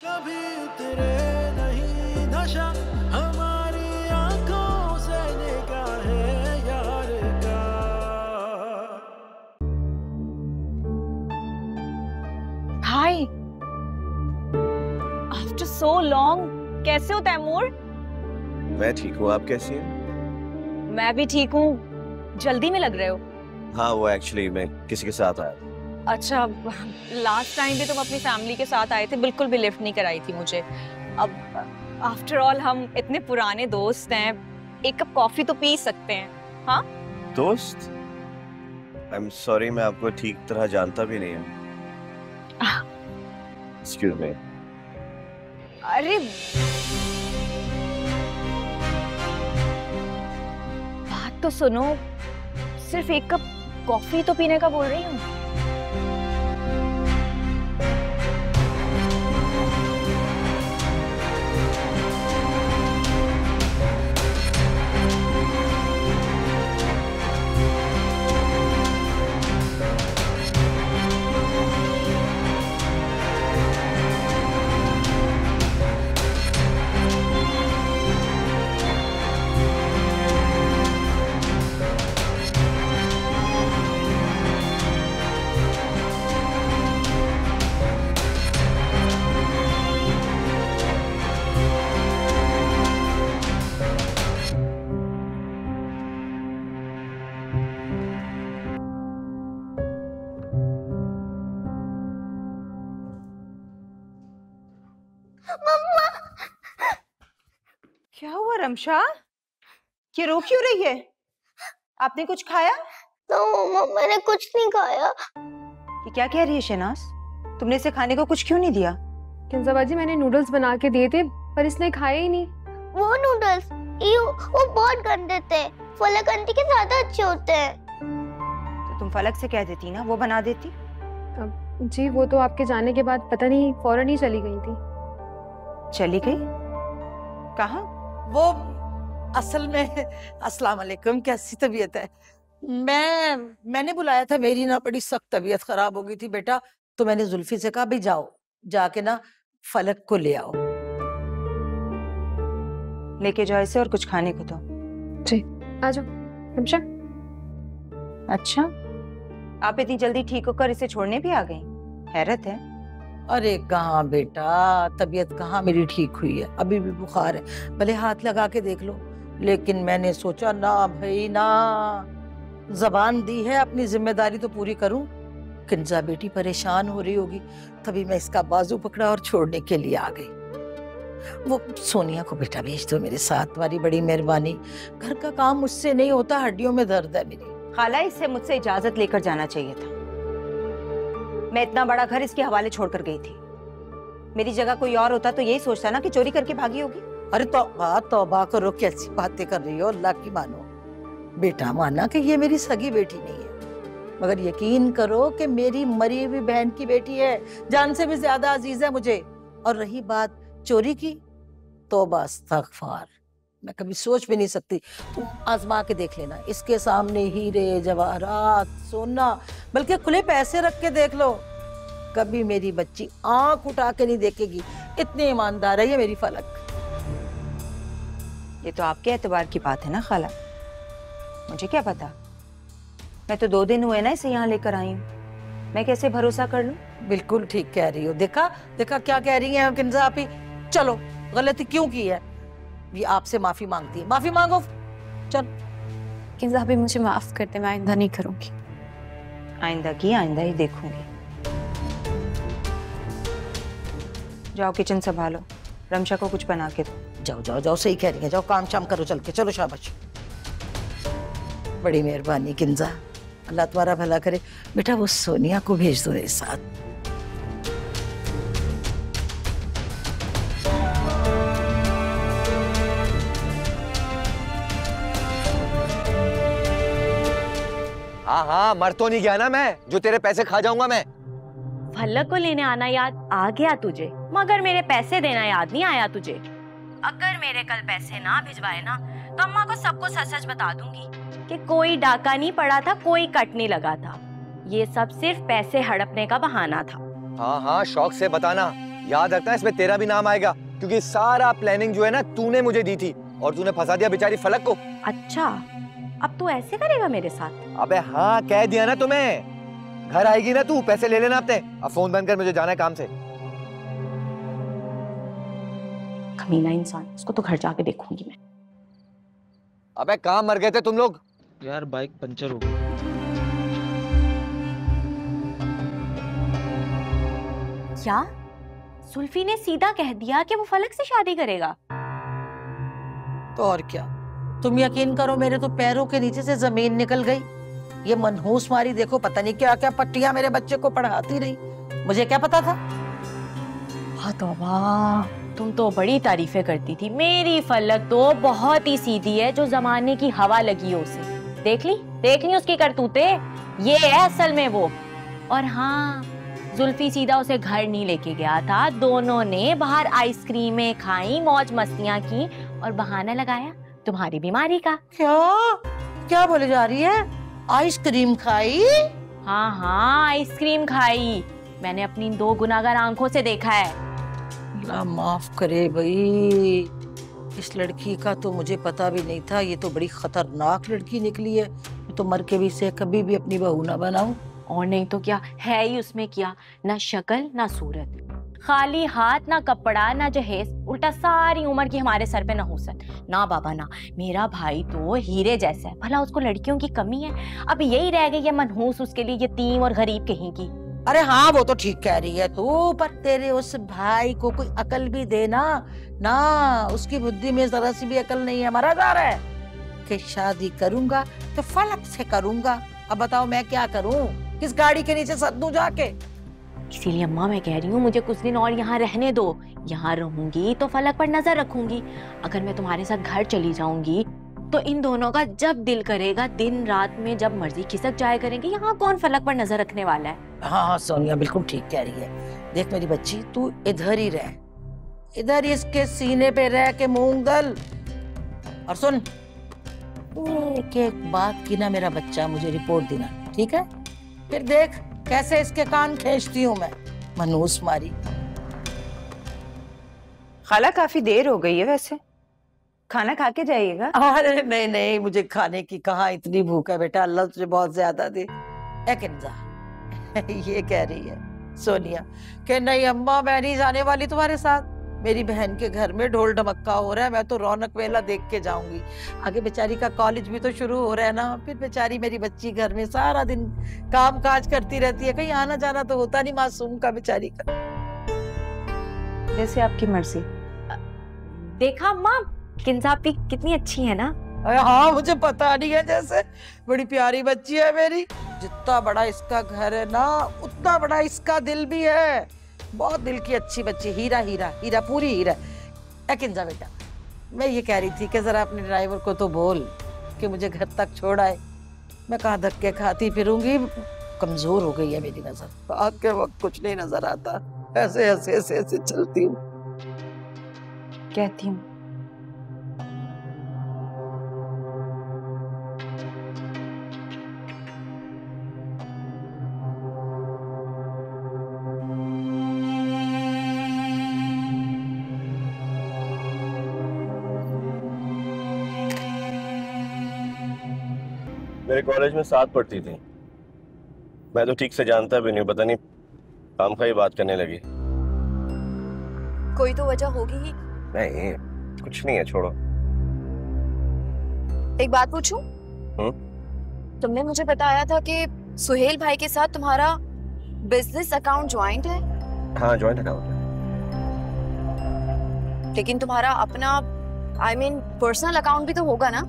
कभी उतरे नहीं नशा हमारी आंखों से निगाहें यार का। हाय, आफ्टर सो लॉन्ग। कैसे हो तैमूर? मैं ठीक हूँ, आप कैसी हैं? मैं भी ठीक हूँ। जल्दी में लग रहे हो। हाँ, वो एक्चुअली मैं किसी के साथ आया था। अच्छा, लास्ट टाइम भी तुम अपनी फैमिली के साथ आए थे, बिल्कुल भी लिफ्ट नहीं कराई थी मुझे। अब आफ्टर ऑल हम इतने पुराने दोस्त हैं, एक कप कॉफी तो पी सकते हैं। हाँ दोस्त? आई एम सॉरी, मैं आपको ठीक तरह जानता भी नहीं हूँ। Excuse me. अरे बात तो सुनो, सिर्फ एक कप कॉफी तो पीने का बोल रही हूँ। मम्मा, क्या हुआ रमशा? ये रो क्यों रही है? आपने कुछ खाया? तो मम्मा मैंने कुछ नहीं खाया। ये क्या कह रही है शहनाज? तुमने इसे खाने को कुछ क्यों नहीं दिया? किंजा बाजी, मैंने नूडल्स बना के दिए थे पर इसने खाए ही नहीं। वो नूडल्स वो बहुत गंदे थे। फलक आंटी के ज्यादा अच्छे होते हैं। तो तुम फलक से कह देती ना, वो बना देती। जी, वो तो आपके जाने के बाद पता नहीं फौरन ही चली गई थी। चली गई? कहाँ? वो असल में अस्सलाम वालेकुम, कैसी तबीयत है? मैंने बुलाया था, मेरी ना बड़ी सख्त तबीयत खराब हो गई थी बेटा, तो मैंने जुल्फी से कहा भाई जाओ, जाके ना फलक को ले आओ। लेके जाओ इसे और कुछ खाने को दो। जी, आ जाओ रमशा। अच्छा, आप इतनी जल्दी ठीक होकर इसे छोड़ने भी आ गई? हैरत है। अरे कहाँ बेटा, तबीयत कहाँ मेरी ठीक हुई है, अभी भी बुखार है, भले हाथ लगा के देख लो। लेकिन मैंने सोचा ना भाई ना, जबान दी है, अपनी जिम्मेदारी तो पूरी करूं। किंजा बेटी परेशान हो रही होगी, तभी मैं इसका बाजू पकड़ा और छोड़ने के लिए आ गई। वो सोनिया को बेटा भेज दो मेरे साथ, तुम्हारी बड़ी मेहरबानी। घर का काम मुझसे नहीं होता, हड्डियों में दर्द है मेरी। खाला, इससे मुझसे इजाजत लेकर जाना चाहिए था। मैं इतना बड़ा घर इसके हवाले छोड़कर गई थी। मेरी जगह कोई और होता तो यही सोचता ना कि चोरी करके भागी होगी। अरे तौबा तौबा करो, कैसी बातें कर रही हो, अल्लाह की मानो। बेटा माना कि ये मेरी सगी बेटी नहीं है, मगर यकीन करो कि मेरी मरी हुई बहन की बेटी है, जान से भी ज्यादा अजीज है मुझे। और रही बात चोरी की, तौबा अस्तगफार, मैं कभी सोच भी नहीं सकती। तुम आजमा के देख लेना, इसके सामने हीरे जवाहरात सोना बल्कि खुले पैसे रख के देख लो, कभी मेरी बच्ची आंख उठा के नहीं देखेगी। इतनी ईमानदार है ये मेरी फलक। ये तो आपके एतबार की बात है ना खाला, मुझे क्या पता। मैं तो 2 दिन हुए ना इसे यहाँ लेकर आई हूँ, मैं कैसे भरोसा कर लूं? बिल्कुल ठीक कह रही हो। देखा देखा क्या कह रही हैं किंजा आपी। चलो, गलती क्यों की है, ये आपसे माफी मांगती है, माफी मांगो। चल किंजा भाभी, मुझे माफ कर दे, मैं आइंदा नहीं करूंगी। आइंदा की आइंदा ही देखूंगी। जाओ किचन संभालो, रमशा को कुछ बना के दो। जाओ जाओ जाओ, सही कह रही है, जाओ काम शाम करो चल के। चलो शाबाश, बड़ी मेहरबानी किंजा, अल्लाह तुम्हारा भला करे। बेटा वो सोनिया को भेज दो मेरे साथ। हाँ हाँ, मर तो नहीं गया ना मैं, जो तेरे पैसे खा जाऊंगा मैं। फलक को लेने आना याद आ गया तुझे, मगर मेरे पैसे देना याद नहीं आया तुझे। अगर मेरे कल पैसे ना भिजवाए ना, तो अम्मा को सबको सच सच बता दूंगी कि कोई डाका नहीं पड़ा था, कोई कट नहीं लगा था। ये सब सिर्फ पैसे हड़पने का बहाना था। हाँ हाँ, शौक से बताना, याद रखना इसमें तेरा भी नाम आएगा, क्योंकि सारा प्लानिंग जो है ना तूने मुझे दी थी और तूने फंसा दिया बेचारी फलक को। अच्छा, अब तू ऐसे करेगा मेरे साथ? अबे हाँ, कह दिया ना तुम्हें। घर आएगी ना तू, पैसे ले लेना अपने। अब फोन बंद कर, मुझे जाना है काम से। कमीना इंसान, इसको तो घर जाके देखूंगी मैं। अबे कहाँ मर गए थे तुम लोग? यार बाइक पंचर हो गई। क्या सुल्फी ने सीधा कह दिया कि वो फलक से शादी करेगा? तो और क्या, तुम यकीन करो मेरे तो पैरों के नीचे से जमीन निकल गई। ये मनहूस मारी देखो, पता नहीं क्या क्या पट्टियां मेरे बच्चे को पढ़ाती रही, मुझे क्या पता था। हाँ तौबा, तुम तो बड़ी तारीफें करती थी। मेरी फलक तो बहुत ही सीधी है, जो जमाने की हवा लगी हो उसे। देख ली उसकी करतूतें, ये है असल में वो। और हाँ, जुल्फी सीधा उसे घर नहीं लेके गया था, दोनों ने बाहर आइसक्रीमें खाई, मौज मस्तियां की और बहाना लगाया तुम्हारी बीमारी का। क्या बोले जा रही है? आइसक्रीम खाई? हाँ, आइसक्रीम खाई। मैंने अपनी 2 गुनाहगार आंखों से देखा है। अल्लाह माफ करे भाई, इस लड़की का तो मुझे पता भी नहीं था। ये तो बड़ी खतरनाक लड़की निकली है। तो मर के भी इसे कभी भी अपनी बहू ना बनाऊं। और नहीं तो क्या, है ही उसमें क्या, ना शक्ल ना सूरत, खाली हाथ, ना कपड़ा ना जहेज, उल्टा सारी उम्र की हमारे सर पे नहुसत। ना बाबा ना, मेरा भाई तो हीरे जैसा है, भला उसको लड़कियों की कमी है? अब यही रह गई है मनहूस उसके लिए, यतीम और गरीब कहीं की। अरे हाँ, वो तो ठीक कह रही है तू, पर तेरे उस भाई को कोई अकल भी देना ना। उसकी बुद्धि में जरा सी भी अकल नहीं है। मरा जा रहा है कि शादी करूंगा तो फलक से करूंगा। अब बताओ मैं क्या करूं? किस गाड़ी के नीचे सद दूं जाके? इसीलिए अम्मा मैं कह रही हूँ, मुझे कुछ दिन और यहाँ रहने दो। यहाँ रहूंगी तो फलक पर नजर रखूंगी। अगर मैं तुम्हारे साथ घर चली जाऊंगी तो इन दोनों का जब दिल करेगा दिन रात में जब मर्जी खिसक जाया करेंगे। यहाँ कौन फलक पर नजर रखने वाला है? हाँ सोनिया बिल्कुल ठीक कह रही है। देख मेरी बच्ची, तू इधर ही रह, इधर ही इसके सीने पे रह के मूंग दल। और सुन, एक बात की ना मेरा बच्चा मुझे रिपोर्ट देना, ठीक है? फिर देख कैसे इसके कान खींचती हूँ मैं, मनहूस मारी। खाला काफी देर हो गई है, वैसे खाना खा के जाइएगा। अरे नहीं नहीं, मुझे खाने की कहाँ इतनी भूख है बेटा, अल्लाह तुझे बहुत ज्यादा दे। ये कह रही है सोनिया कि नहीं अम्मा मैं नहीं जाने वाली तुम्हारे साथ। मेरी बहन के घर में ढोल ढमक्का हो रहा है, मैं तो रौनक मेला देख के जाऊंगी। आगे बेचारी का कॉलेज भी तो शुरू हो रहा है ना। फिर बेचारी मेरी बच्ची घर में सारा दिन काम काज करती रहती है, कहीं आना जाना तो होता नहीं मासूम का बेचारी का। जैसे आपकी मर्जी। देखा अम्मा, किंजाब भी कितनी अच्छी है ना? हाँ मुझे पता नहीं है, जैसे बड़ी प्यारी बच्ची है मेरी। जितना बड़ा इसका घर है ना, उतना बड़ा इसका दिल भी है। बहुत दिल की अच्छी बच्ची, हीरा हीरा हीरा, पूरी हीरा। किंजा बेटा, मैं ये कह रही थी कि जरा अपने ड्राइवर को तो बोल कि मुझे घर तक छोड़ आए। मैं कहाँ धक्के खाती फिरूंगी, कमजोर हो गई है मेरी नजर। आग के वक्त कुछ नहीं नजर आता, ऐसे ऐसे ऐसे ऐसे चलती हूँ। कहती हूँ मेरे कॉलेज में साथ पढ़ती थी। मैं तो ठीक से जानता भी नहीं, पता नहीं खामखा ही बात करने लगी। कोई तो वजह होगी ही। नहीं कुछ नहीं है, छोड़ो। एक बात पूछूं? तुमने मुझे बताया था कि सुहेल भाई के साथ तुम्हारा बिजनेस अकाउंट ज्वाइंट है। हाँ ज्वाइंट अकाउंट है, लेकिन तुम्हारा अपना पर्सनल अकाउंट भी तो होगा ना?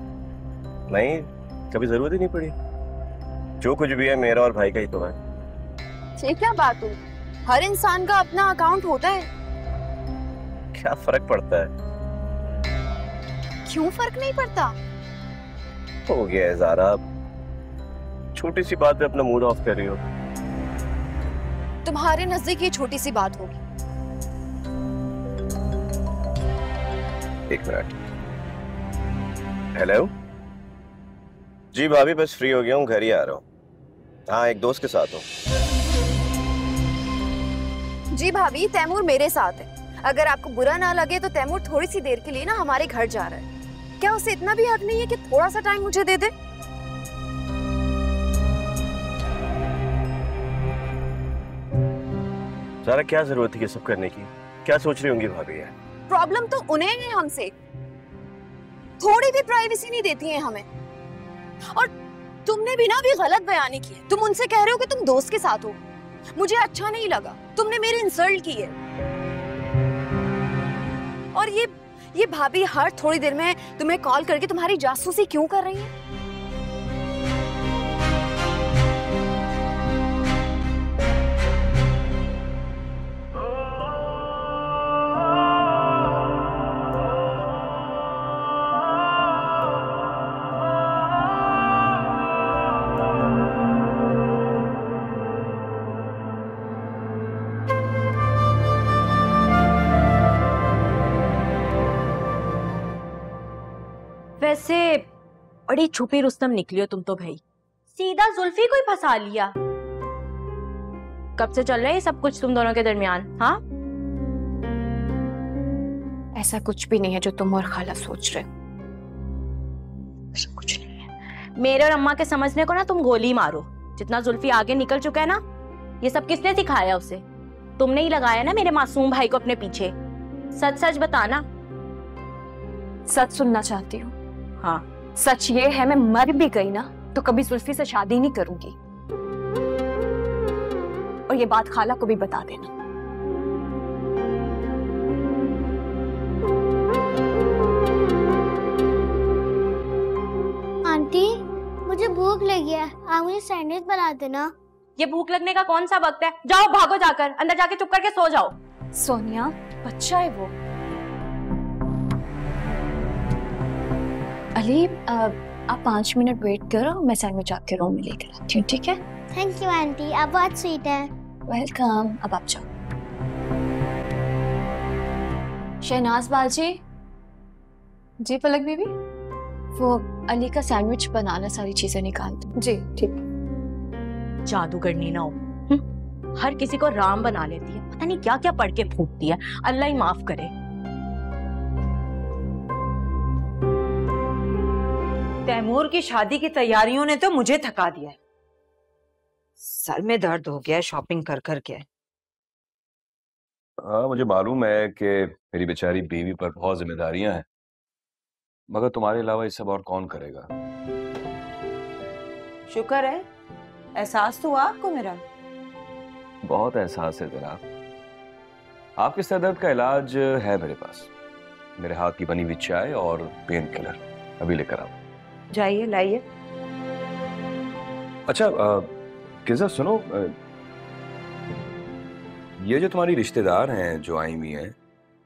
नहीं कभी जरूरत ही नहीं पड़ी। जो कुछ भी है मेरा और भाई का ही तो है। ये क्या बात हुई? हर इंसान का अपना अकाउंट होता है। क्या फर्क पड़ता है? क्यों फर्क नहीं पड़ता? हो गया है ज़ारा, छोटी सी बात पे अपना मूड ऑफ कर रही हो। तुम्हारे नजदीक ये छोटी सी बात होगी। एक मिनट। हेलो जी भाभी, बस फ्री हो गया हूँ, घर ही आ रहा हूँ। हाँ एक दोस्त के साथ हूँ। जी भाभी, तैमूर मेरे साथ है। अगर आपको बुरा ना लगे तो तैमूर थोड़ी सी देर के लिए ना हमारे घर जा रहा है। क्या उसे इतना भी हक नहीं है कि थोड़ा सा टाइम मुझे दे दे? सारा क्या जरूरत थी ये सब करने की? क्या सोच रही होंगी भाभी यार? प्रॉब्लम तो उन्हें है हमसे, थोड़ी भी प्राइवेसी नहीं देती है हमें। और तुमने भी ना अभी गलत बयानी की है। तुम उनसे कह रहे हो कि तुम दोस्त के साथ हो। मुझे अच्छा नहीं लगा, तुमने मेरी इंसल्ट की है। और ये भाभी हर थोड़ी देर में तुम्हें कॉल करके तुम्हारी जासूसी क्यों कर रही है? वैसे बड़ी छुपी रुस्तम निकली हो तुम तो भाई। सीधा जुल्फी को ही फंसा लिया। कब से चल रहा है ये सब कुछ तुम दोनों के दरमियान? हाँ, ऐसा कुछ भी नहीं है जो तुम और खाला सोच रहे हो। ऐसा कुछ नहीं है। मेरे और अम्मा के समझने को ना तुम गोली मारो। जितना जुल्फी आगे निकल चुका है ना, ये सब किसने सिखाया उसे? तुमने ही लगाया ना मेरे मासूम भाई को अपने पीछे। सच सच बताना। सच सुनना चाहती हूँ? हाँ, सच ये है मैं मर भी गई ना तो कभी जुल्फी से शादी नहीं करूंगी। और ये बात खाला को भी बता देना। आंटी, मुझे भूख लगी है, आप मुझे सैंडविच बना देना। ये भूख लगने का कौन सा वक्त है? जाओ भागो, जाकर अंदर जाके चुप करके सो जाओ। सोनिया, बच्चा है वो। अली, आप 5 मिनट वेट करो, मैं सैंडविच आपके रूम में लेकर आती हूँ, ठीक है? थैंक यू आंटी, आप बहुत स्वीट हैं। वेलकम। अब आप जाओ। शहनाज बाजी। जी पलक बीबी। वो अली का सैंडविच बनाना, सारी चीजें निकाल दो। जी ठीक। जादूगरनी ना हो, हर किसी को राम बना लेती है। पता नहीं क्या क्या पढ़ के फूटती है। अल्लाह ही माफ करे। तैमूर की शादी की तैयारियों ने तो मुझे थका दिया है। सर में दर्द हो गया है शॉपिंग कर कर के। हाँ, मुझे मालूम है कि मेरी बेचारी बीवी पर बहुत जिम्मेदारियां हैं, मगर तुम्हारे अलावा ये सब और कौन करेगा? शुक्र है, एहसास तो हुआ आपको मेरा। बहुत एहसास है जनाब। आपके सर दर्द का इलाज है मेरे पास। मेरे हाथ की बनी हुई चाय और पेन किलर अभी लेकर आओ। जाइए लाइए। अच्छा किज़ा सुनो, ये जो तुम्हारी रिश्तेदार हैं जो आई हुई हैं,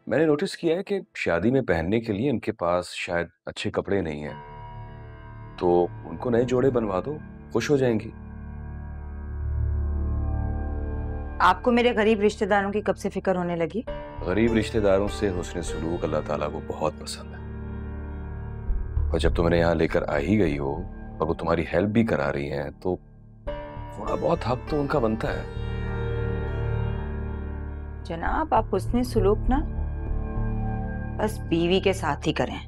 मैंने नोटिस किया है कि शादी में पहनने के लिए इनके पास शायद अच्छे कपड़े नहीं हैं, तो उनको नए जोड़े बनवा दो, खुश हो जाएंगी। आपको मेरे गरीब रिश्तेदारों की कब से फिक्र होने लगी? गरीब रिश्तेदारों से हुस्न सुलूक अल्लाह ताला को बहुत पसंद है, और जब तुम इन्हें यहाँ लेकर आ ही गई हो और वो तुम्हारी हेल्प भी करा रही हैं, तो थोड़ा बहुत हक तो उनका बनता है। जनाब, आप हुस्न सुलूक ना बस बीवी के साथ ही करें,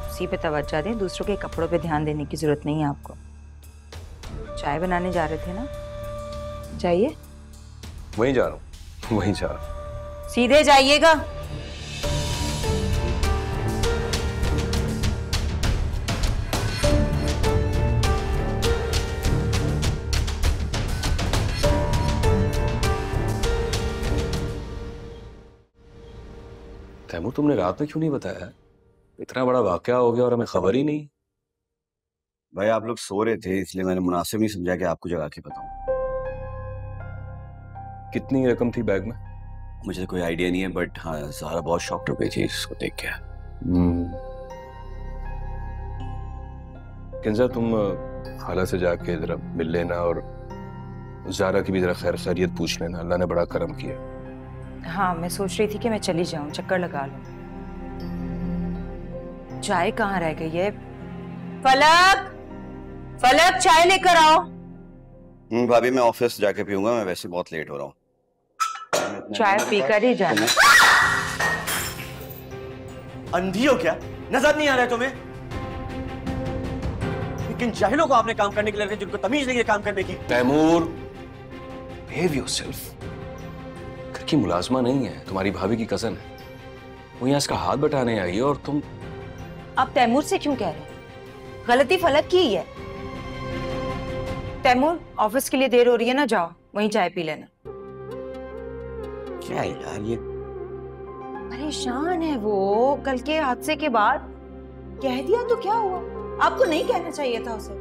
उसी पे तवज्जो दें, दूसरों के कपड़ों पे ध्यान देने की जरूरत नहीं है आपको। चाय बनाने जा रहे थे ना, जाइए। वहीं जा रहा हूँ, वहीं जा रहा हूँ। सीधे जाइएगा। तैमूर, तुमने रात में क्यों नहीं बताया? इतना बड़ा वाकया हो गया और हमें खबर ही नहीं। भाई आप लोग सो रहे थे, इसलिए मैंने मुनासिब नहीं समझा कि आपको जगा के बताऊं। कितनी रकम थी बैग में? मुझे कोई आइडिया नहीं है, बट हाँ ज़ारा बहुत शॉक्ड हो गई थी इसको देख के। किंजा, तुम खाला से जाके जरा मिल लेना और ज़ारा की भी जरा खैर खैरियत पूछ लेना। अल्लाह ने बड़ा करम किया। हाँ, मैं सोच रही थी कि मैं चली जाऊं, चक्कर लगा लूं। चाय कहाँ रह गई है? फलक, फलक चाय लेकर आओ। भाभी मैं ऑफिस जाके पीऊंगा, मैं वैसे बहुत लेट हो रहा हूँ। चाय पीकर ही जाना। अंधी हो क्या? नजर नहीं आ रहा है तुम्हें? लेकिन जाहिलों को आपने काम करने के लिए रखा जिनको तमीज नहीं है काम करने की। Taimur, behave yourself। घर की मुलाजमा नहीं है, तुम्हारी भाभी की कजन है। वो यहाँ इसका हाथ बटाने आई है और तुम। आप तैमूर से क्यों कह रहे हैं? गलती फलक की ही है। तैमूर, ऑफिस के लिए देर हो रही है ना, जाओ वहीं चाय पी लेना। क्या यार ये? परेशान है वो, कल के हादसे के बाद। कह दिया तो क्या हुआ? आपको नहीं कहना चाहिए था उसे।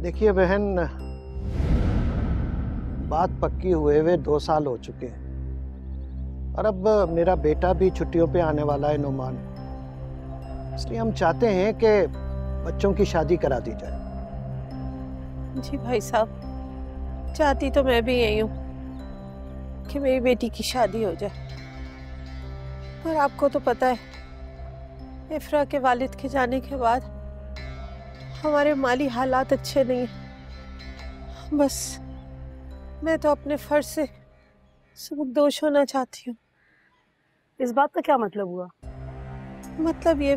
देखिए बहन, बात पक्की हुए 2 साल हो चुके हैं और अब मेरा बेटा भी छुट्टियों पे आने वाला है, नुमान। इसलिए हम चाहते हैं कि बच्चों की शादी करा दी जाए। जी भाई साहब, चाहती तो मैं भी यही हूँ कि मेरी बेटी की शादी हो जाए, पर आपको तो पता है इफ्रा के वालिद के जाने के बाद हमारे माली हालात अच्छे नहीं हैं। बस मैं तो अपने फर्ज से सबकदोश होना चाहती हूँ। इस बात का क्या मतलब हुआ? मतलब ये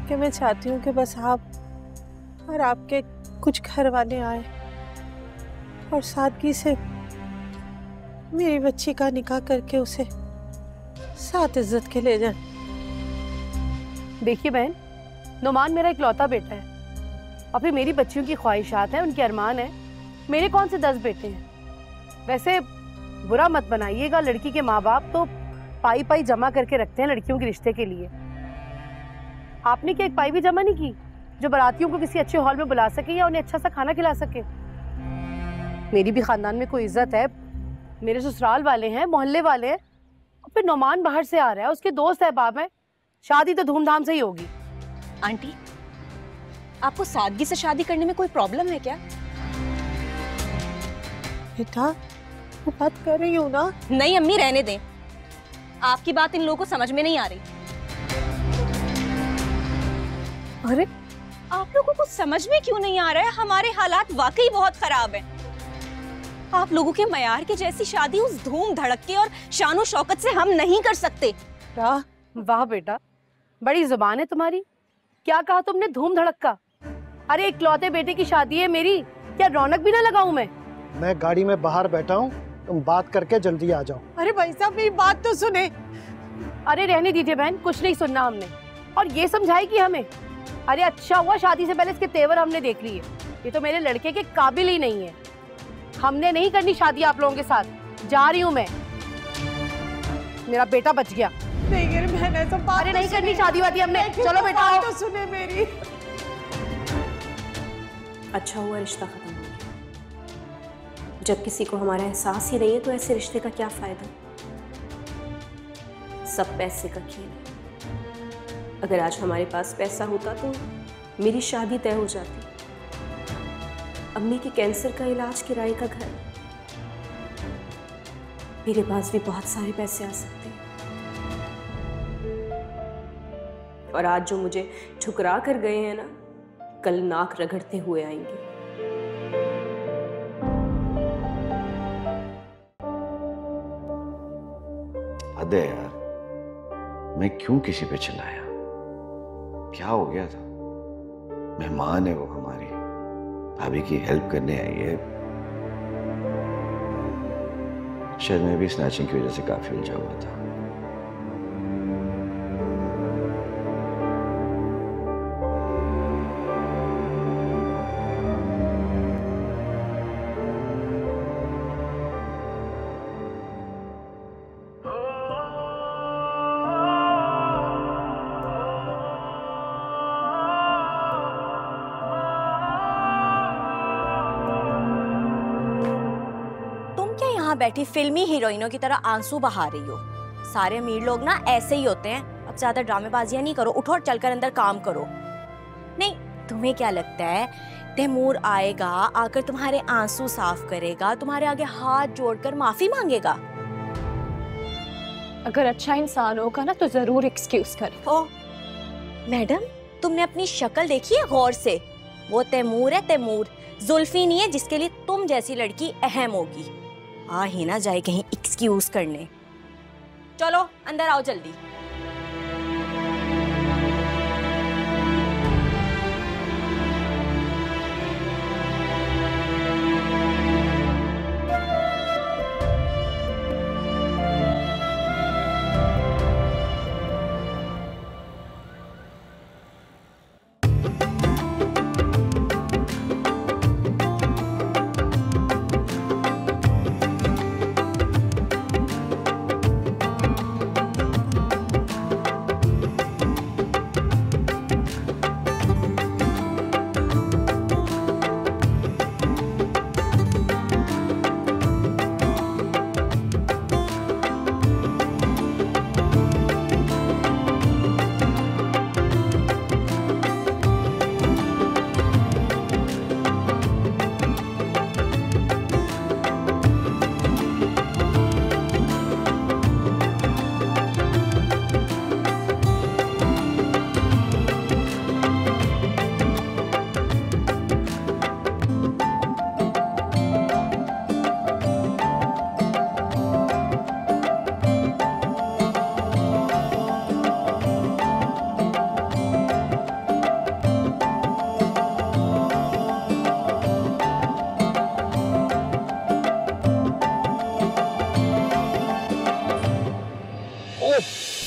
कि मैं चाहती हूँ कि बस आप और आपके कुछ घर वाले आए और सादगी से मेरी बच्ची का निकाह करके उसे साथ इज्जत के ले जाएं। देखिए बहन, नुमान मेरा इकलौता बेटा है और फिर मेरी बच्चियों की ख्वाहिशात हैं, उनके अरमान हैं। मेरे कौन से 10 बेटे हैं? वैसे बुरा मत बनाइएगा, लड़की के माँ बाप तो पाई पाई जमा करके रखते हैं लड़कियों के रिश्ते के लिए। आपने क्या एक पाई भी जमा नहीं की जो बारातियों को किसी अच्छे हॉल में बुला सके या उन्हें अच्छा सा खाना खिला सके? मेरी भी खानदान में कोई इज्जत है, मेरे ससुराल वाले हैं, मोहल्ले वाले हैं। और फिर नुमान बाहर से आ रहा है, उसके दोस्त अहबाब हैं, शादी तो धूमधाम से ही होगी। आंटी, आपको सादगी से शादी करने में कोई प्रॉब्लम है क्या? बेटा, मैं बात कर रही हूँ ना। नहीं अम्मी, रहने दें। आपकी बात इन लोगों को समझ में नहीं आ रही। अरे आप लोगों को समझ में क्यों नहीं आ रहा है? हमारे हालात वाकई बहुत खराब हैं। आप लोगों के मयार की जैसी शादी उस धूम धड़के और शानो शौकत से हम नहीं कर सकते। वाह बेटा, बड़ी जुबान है तुम्हारी। क्या कहा तुमने? धूम धड़का? अरे इकलौते बेटे की शादी है मेरी, क्या रौनक भी ना लगाऊं मैं? मैं गाड़ी में बाहर बैठा हूँ, तुम बात करके जल्दी आ जाओ। अरे भाई साहब, मेरी बात तो सुने। अरे रहने दीजिए बहन, कुछ नहीं सुनना हमने। और ये समझाएगी हमें? अरे अच्छा हुआ शादी से पहले इसके तेवर हमने देख लिए। ये तो मेरे लड़के के काबिल ही नहीं है। हमने नहीं करनी शादी आप लोगों के साथ। जा रही हूँ मैं, मेरा बेटा बच गया। नहीं मेरी बहन, ऐसा बात अरे नहीं करनी शादी वादी हमने। चलो बेटा आओ। तो सुने मेरी। अच्छा हुआ रिश्ता खत्म हो गया। जब किसी को हमारा एहसास ही नहीं है तो ऐसे रिश्ते का क्या फायदा? सब पैसे का खेल है। अगर आज हमारे पास पैसा होता तो मेरी शादी तय हो जाती, अम्मी के कैंसर का इलाज, किराए का घर। मेरे पास भी बहुत सारे पैसे आ सकते हैं। और आज जो मुझे ठुकरा कर गए हैं ना, कल नाक रगड़ते हुए आएंगे। हद है यार, मैं क्यों किसी पे चिल्लाया? क्या हो गया था? मेहमान है वो हमारी, भाभी की हेल्प करने आई है। शायद मैं भी स्नैचिंग की वजह से काफी उलझा हुआ था। बैठी फिल्मी हीरोइनों की तरह आंसू बहा रही हो। सारे अमीर लोग ना ऐसे ही होते हैं। अब ज्यादा ड्रामेबाजियां नहीं करो, उठो और चलकर अंदर काम करो। नहीं, तुम्हें क्या लगता है तैमूर आएगा, आकर तुम्हारे आंसू साफ करेगा, तुम्हारे आगे हाथ जोड़कर माफी मांगेगा? अगर अच्छा इंसान होगा ना तो जरूर एक्सक्यूज करे। मैडम, तुमने अपनी शक्ल देखी है गौर से? वो तैमूर है, तैमूर। जुल्फी नहीं है जिसके लिए तुम जैसी लड़की अहम होगी। आ ही ना जाए कहीं एक्सक्यूज करने। चलो अंदर आओ जल्दी।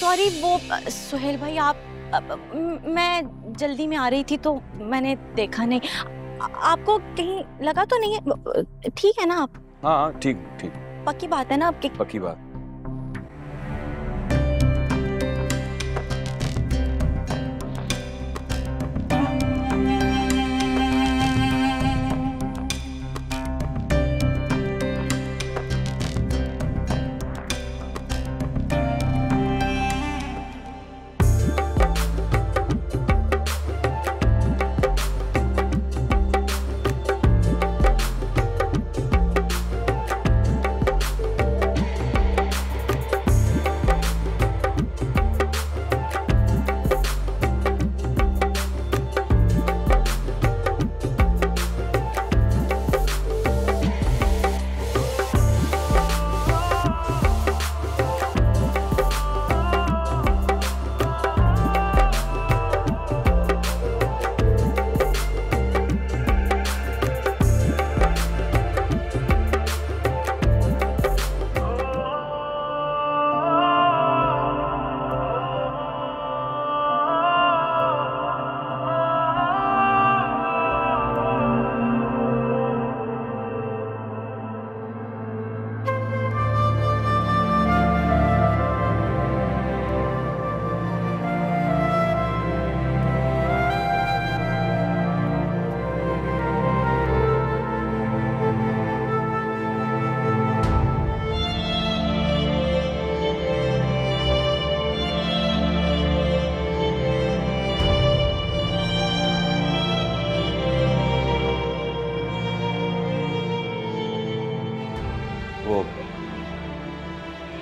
सॉरी, वो सुहेल भाई मैं जल्दी में आ रही थी तो मैंने देखा नहीं। आपको कहीं लगा तो नहीं है? ठीक है ना आप? हाँ ठीक ठीक। पक्की बात है ना आपकी? पक्की बात।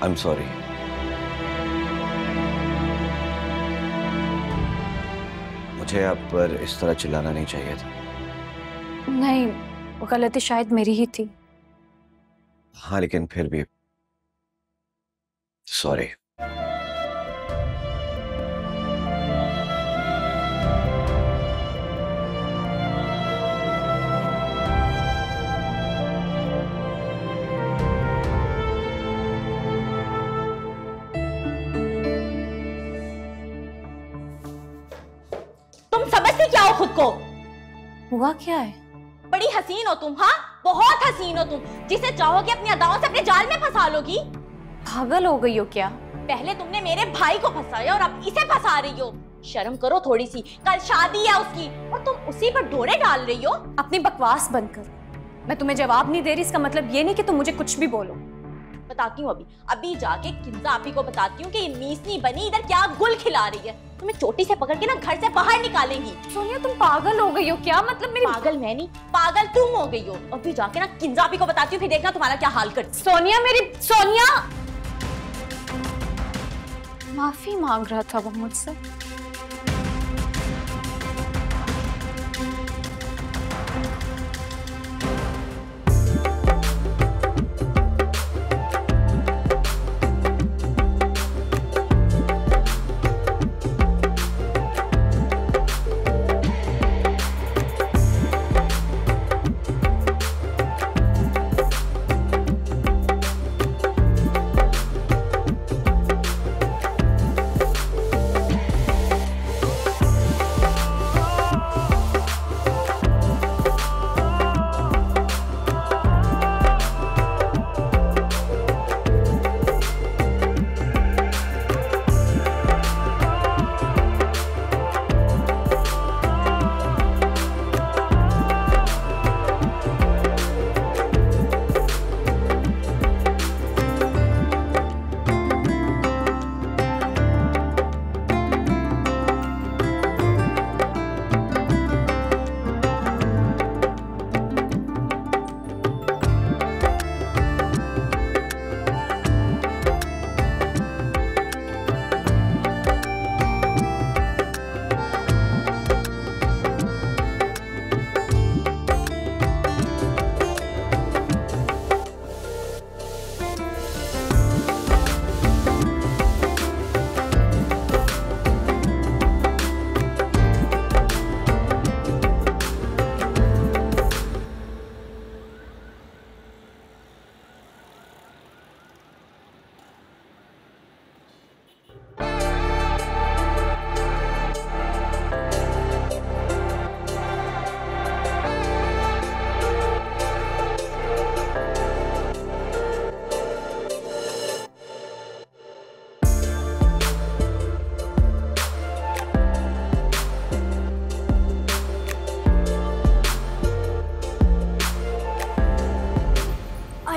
I'm sorry. मुझे आप पर इस तरह चिल्लाना नहीं चाहिए था। नहीं, वो गलती शायद मेरी ही थी। हाँ लेकिन फिर भी सॉरी। क्या हो खुद को? हुआ क्या है? बड़ी हसीन हो तुम। हाँ, बहुत हसीन हो तुम। जिसे चाहोगे अपनी अदाओं से अपने जाल में फंसा लोगी। पागल हो गई हो क्या? पहले तुमने मेरे भाई को फंसाया और अब इसे फंसा रही हो। शर्म करो थोड़ी सी, कल शादी है उसकी और तुम उसी पर डोरे डाल रही हो। अपनी बकवास बंद करो। मैं तुम्हें जवाब नहीं दे रही, इसका मतलब ये नहीं कि तुम मुझे कुछ भी बोलो। बताती हूँ अभी जाके किंजा आपी को बताती हूँ कि ये मीसनी बनी इधर क्या गुल खिला रही है। तुम्हें चोटी से पकड़ के ना घर से बाहर निकालेंगी। सोनिया तुम पागल हो गई हो क्या? मतलब मेरी पागल मैं नहीं, पागल तुम हो गई हो। अभी जाके ना किंजा आपी को बताती हूँ, फिर देखना तुम्हारा क्या हाल कर। सोनिया सोनिया माफी मांग रहा था वो मुझसे।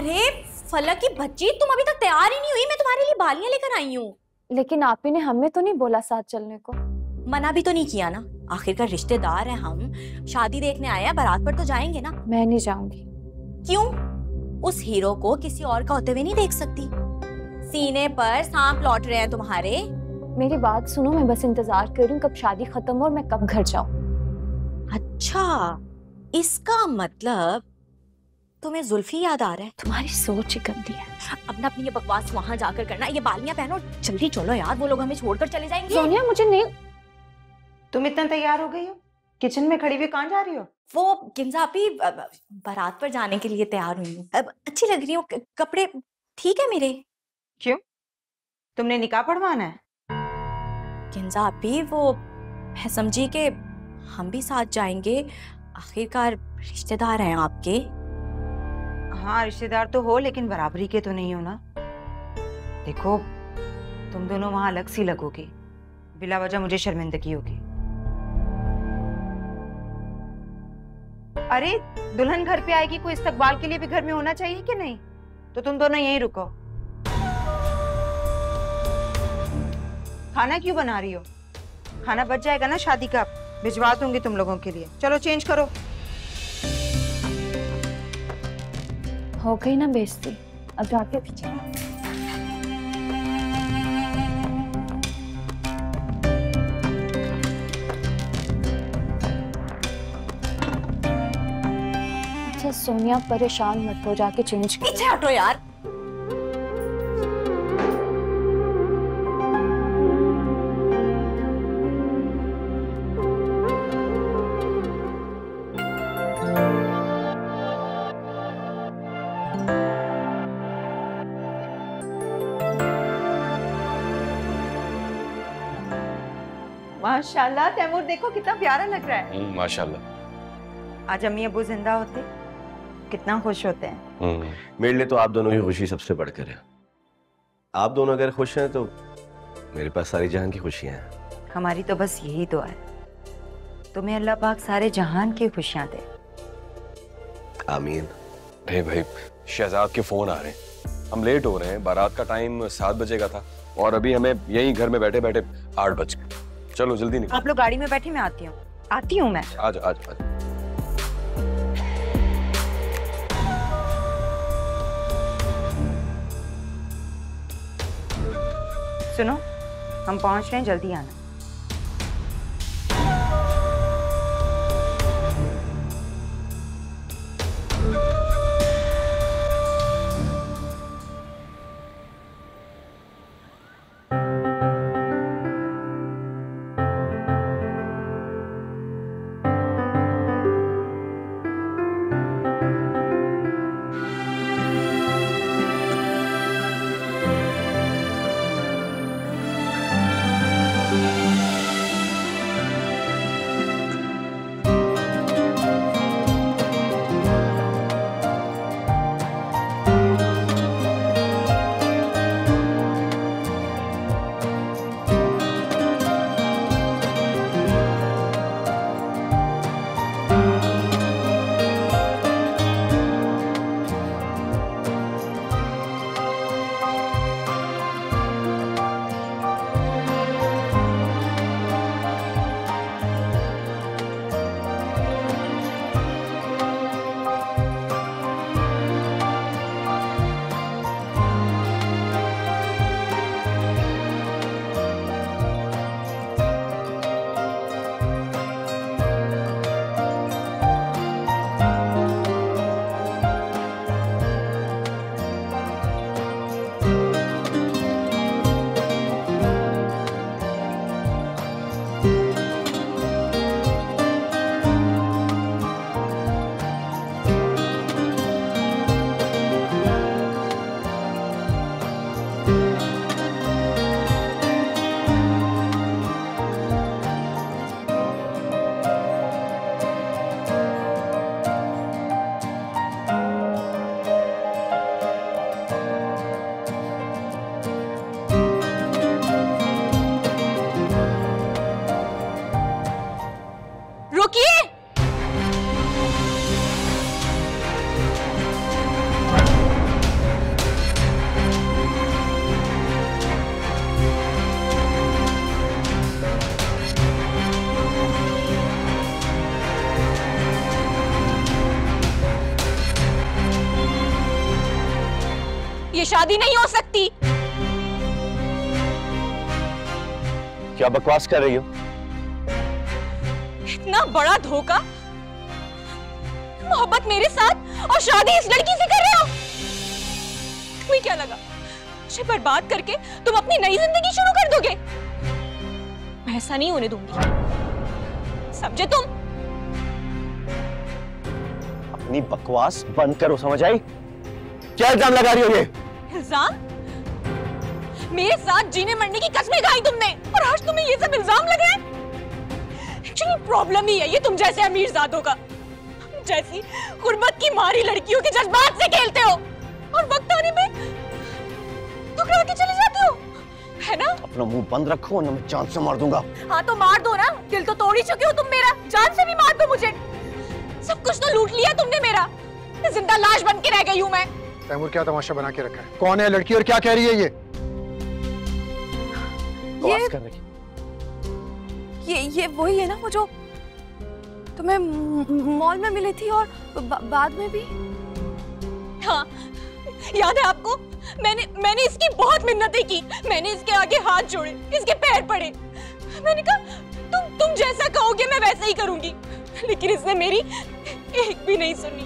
अरे फलक की बच्ची, तुम अभी तक तैयार ही नहीं हुई। मैं तुम्हारे लिए बालियां लेकर आई हूँ। लेकिन आप ही ने हमें तो नहीं बोला साथ चलने को। मना भी तो नहीं किया ना, आखिरकार रिश्तेदार हैं हम, शादी देखने आए हैं, बारात पर तो जाएंगे ना। मैं नहीं जाऊंगी। क्यों? उस हीरो को किसी और का होते हुए नहीं देख सकती। सीने पर सांप लौट रहे हैं तुम्हारे। मेरी बात सुनो, मैं बस इंतजार कर रही हूँ कब शादी खत्म हो और मैं कब घर जाऊँ। अच्छा, इसका मतलब तुम्हें जुल्फी याद आ रहा है। तुम्हारी सोच ही गंदी है। अपना अपनी ये बकवास वहां जाकर करना, ये बालियां पहनो, जल्दी चलो यार, वो लोग हमें छोड़कर चले जाएंगे। सोनिया मुझे नहीं। तुम इतना तैयार हो गई हो, किचन में खड़ी हुई कहाँ जा रही हो? वो किंजा अपी बारात पर जाने के लिए तैयार हुई हूँ। अब अच्छी लग रही हूँ, कपड़े ठीक है मेरे। क्यों, तुमने निकाह पढ़वाना है? किंजा अपी, वो मैं समझी कि हम भी साथ जाएंगे, आखिरकार रिश्तेदार हैं आपके। हाँ रिश्तेदार तो हो, लेकिन बराबरी के तो नहीं हो ना। देखो तुम दोनों वहां अलग सी लगोगी, बिला वजह मुझे शर्मिंदगी होगी। अरे दुल्हन घर पे आएगी, कोई इस्तकबाल के लिए भी घर में होना चाहिए कि नहीं? तो तुम दोनों यहीं रुको। खाना क्यों बना रही हो? खाना बच जाएगा ना शादी का, भिजवा दूंगी तुम लोगों के लिए। चलो चेंज करो। हो गई ना बेइज्जती, अब जाके पीछे। अच्छा सोनिया परेशान मत हो, जाके चेंज करो। पीछे हटो यार। माशाल्लाह तैमूर, देखो कितना प्यारा लग रहा है। माशाल्लाह। आज अम्मी अबू जिंदा होते कितना खुश होते हैं। मेरे लिए तो आप दोनों की खुशी सबसे बढ़कर है। आप दोनों अगर खुश हैं तो मेरे पास सारी जहां की खुशियां हैं। हमारी तो बस यही दुआ है, तुम्हें अल्लाह पाक सारे जहान की खुशियां दे। आमीन। अरे भाई शहजाद के फोन आ रहे हैं, हम लेट हो रहे हैं। बारात का टाइम 7 बजे का था और अभी हमें यहीं घर में बैठे बैठे 8 बज गए। चलो जल्दी निकलो। आप लोग गाड़ी में बैठे, मैं आती हूँ मैं। आज आज आज। सुनो, हम पहुंच रहे हैं, जल्दी आना। शादी नहीं हो सकती। क्या बकवास कर रही हो? इतना बड़ा धोखा, मोहब्बत मेरे साथ और शादी इस लड़की से कर रहे हो। तुम्हें क्या लगा मुझे बर्बाद करके तुम अपनी नई जिंदगी शुरू कर दोगे? मैं ऐसा नहीं होने दूंगी, समझे तुम? अपनी बकवास बंद करो, समझ आई? क्या इल्जाम लगा रही हो ये? इल्जाम? मेरे साथ जीने मरने की कस्में खाई तुमने और आज तुम्हें ये सब इल्जाम लग रहा है। एक्चुअली प्रॉब्लम ही है ये तुम जैसे अमीरजादों का, जैसी गुर्बत की मारी लड़कियों के जज्बात से खेलते हो और वक्त आने में ठुकरा के चले जाते हो, है ना? अपना मुंह बंद रखो वरना मैं जान से मार दूंगा। हाँ तो मार दो ना, दिल तो तोड़ ही चुके हो तुम मेरा, जान से भी मार दो मुझे। सब कुछ तो लूट लिया तुमने मेरा, जिंदा लाश बन के रह गई हूँ मैं। तैमूर क्या तमाशा बना के रखा है? कौन है लड़की और क्या कह रही है ये? ये वही है ना वो जो तुम्हें मॉल में मिली थी और बाद में भी? हाँ याद है आपको? मैंने इसकी बहुत मिन्नतें की, मैंने इसके आगे हाथ जोड़े, इसके पैर पड़े, मैंने कहा तुम जैसा कहोगे मैं वैसा ही करूंगी, लेकिन इसने मेरी एक भी नहीं सुनी।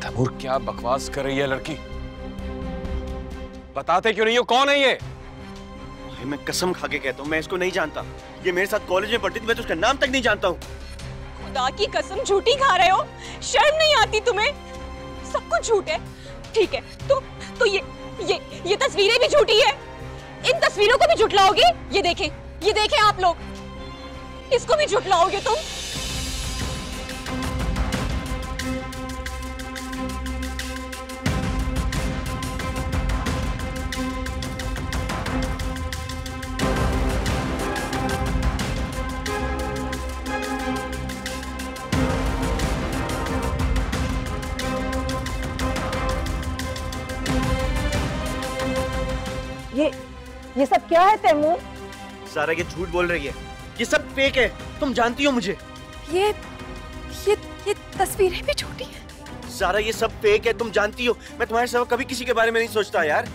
तैमूर क्या बकवास कर रही है लड़की? बताते क्यों नहीं हो कौन है ये? भाई मैं कसम खा के कहता हूँ मैं इसको नहीं जानता। ये मेरे साथ कॉलेज में पढ़ती थी, मैं तो उसका नाम तक नहीं जानता हूँ। खुदा की कसम झूठी खा रहे हो, शर्म नहीं आती तुम्हें? सब कुछ झूठ है, ठीक है? तो ये तस्वीरें भी झूठी है, इन तस्वीरों को भी झुठलाओगे? ये देखें आप लोग, इसको भी झुठलाओगे तुम? ये सब क्या है तैमूर? सारा ये झूठ बोल रही है, ये सब फेक है, तुम जानती हो मुझे। ये तस्वीरें भी झूठी हैं। सारा ये सब फेक है, तुम जानती हो। मैं तुम्हारे सिवा कभी किसी के बारे में नहीं सोचता यार।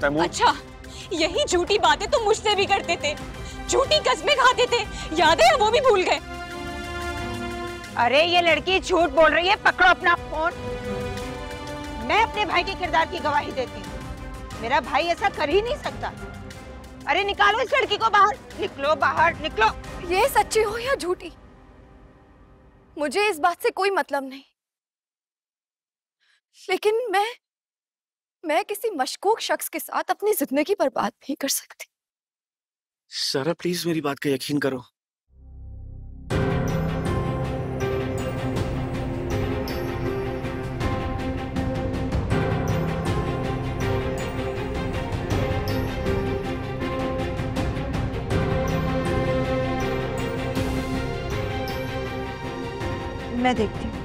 तैमूर। अच्छा यही झूठी बातें तुम मुझसे भी करते थे, झूठी कस्में खाते थे, याद है? वो भी भूल गए। अरे ये लड़की झूठ बोल रही है, पकड़ो अपना फोन। मैं अपने भाई के किरदार की गवाही देती हूँ, मेरा भाई ऐसा कर ही नहीं सकता। अरे निकालो इस लड़की को बाहर, निकलो बाहर, निकलो। ये सच्ची हो या झूठी, मुझे इस बात से कोई मतलब नहीं, लेकिन मैं किसी मशकूक शख्स के साथ अपनी जिंदगी बर्बाद नहीं कर सकती। सारा प्लीज मेरी बात का यकीन करो। मैं देखती हूँ।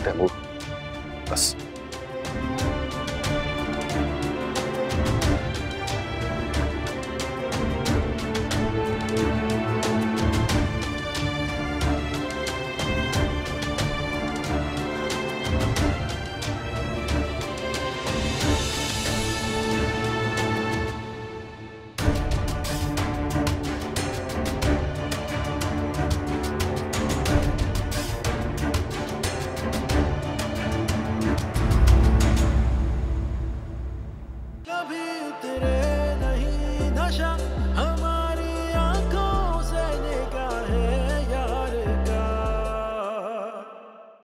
तैमूर, बस